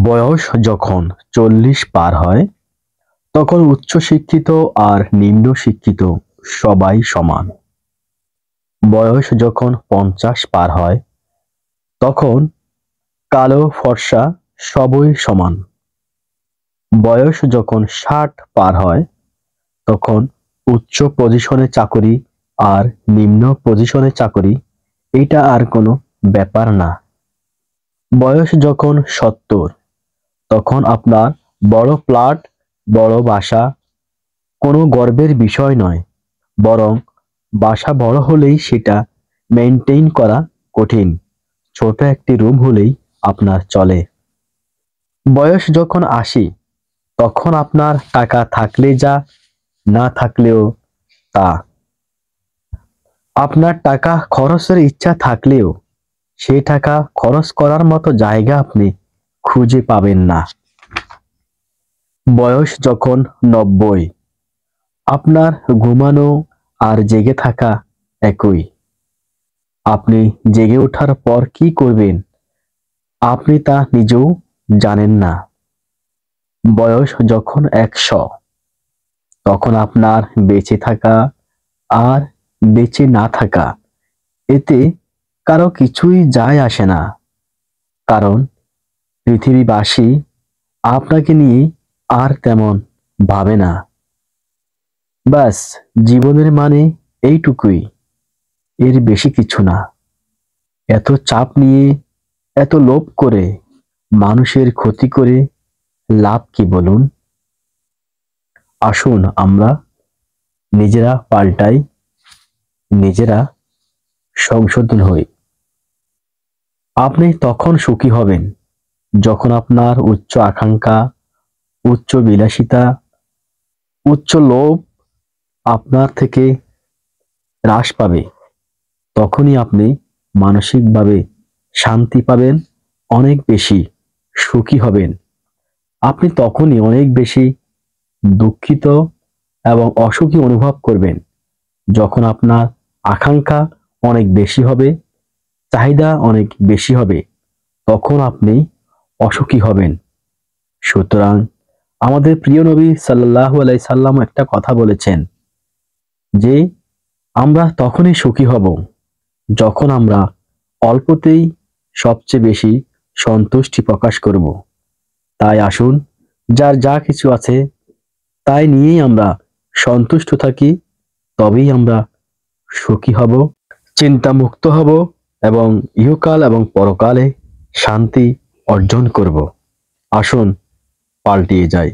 বয়স যখন 40 পার হয় তখন উচ্চশিক্ষিত আর নিম্ন শিক্ষিত সবাই সমান। বয়স যখন 50 পার হয় তখন কালো ফর্সা সবই সমান। বয়স যখন 60 পার হয় তখন উচ্চ পজিশনে চাকরি আর নিম্ন পজিশনে চাকরি এটা আর কোনো ব্যাপার না। বয়স যখন 70 তখন আপনার বড় ফ্ল্যাট, বড় বাসা কোনো গর্বের বিষয় নয়, বরং বাসা বড় হলেই সেটা মেইনটেইন করা কঠিন। ছোট একটি রুম হলেই আপনার চলে। বয়স যখন 80 তখন আপনার টাকা থাকলে যা, না থাকলেও তা। আপনার টাকা খরচের ইচ্ছা থাকলেও সে টাকা খরচ করার মতো জায়গা আপনি খুঁজে পাবেন না। বয়স যখন 90 আপনার ঘুমানো আর জেগে থাকা একই। আপনি জেগে ওঠার পর কি করবেন আপনি তা নিজেও জানেন না। বয়স যখন 100 তখন আপনার বেঁচে থাকা আর বেঁচে না থাকা এতে কারো কিছুই যায় আসে না, কারণ পৃথিবীবাসী আপনাকে নিয়ে আর তেমন ভাবে না। ব্যাস, জীবনের মানে এইটুকুই, এর বেশি কিছু না। এত চাপ নিয়ে, এত লোভ করে, মানুষের ক্ষতি করে লাভ কি বলুন? আসুন আমরা নিজেরা পাল্টাই, নিজেরা সংশোধন হই। আপনি তখন সুখী হবেন যখন আপনার উচ্চ আকাঙ্ক্ষা, উচ্চ বিলাসিতা, উচ্চ লোভ আপনার থেকে হ্রাস পাবে। তখনই আপনি মানসিকভাবে শান্তি পাবেন, অনেক বেশি সুখী হবেন। আপনি তখনই অনেক বেশি দুঃখিত এবং অসুখী অনুভব করবেন যখন আপনার আকাঙ্ক্ষা অনেক বেশি হবে, চাহিদা অনেক বেশি হবে, তখন আপনি অসুখী হবেন। সুতরাং আমাদের প্রিয় নবী সাল্লাল্লাহু আলাইহি সাল্লাম একটা কথা বলেছেন যে আমরা তখনই সুখী হব যখন আমরা অল্পতেই সবচেয়ে বেশি সন্তুষ্টি প্রকাশ করব। তাই আসুন, যার যা কিছু আছে তাই নিয়েই আমরা সন্তুষ্ট থাকি, তবেই আমরা সুখী হব, চিন্তামুক্ত হব এবং ইহকাল এবং পরকালে শান্তি অর্জন করব। আসুন পাল্টিয়ে যাই।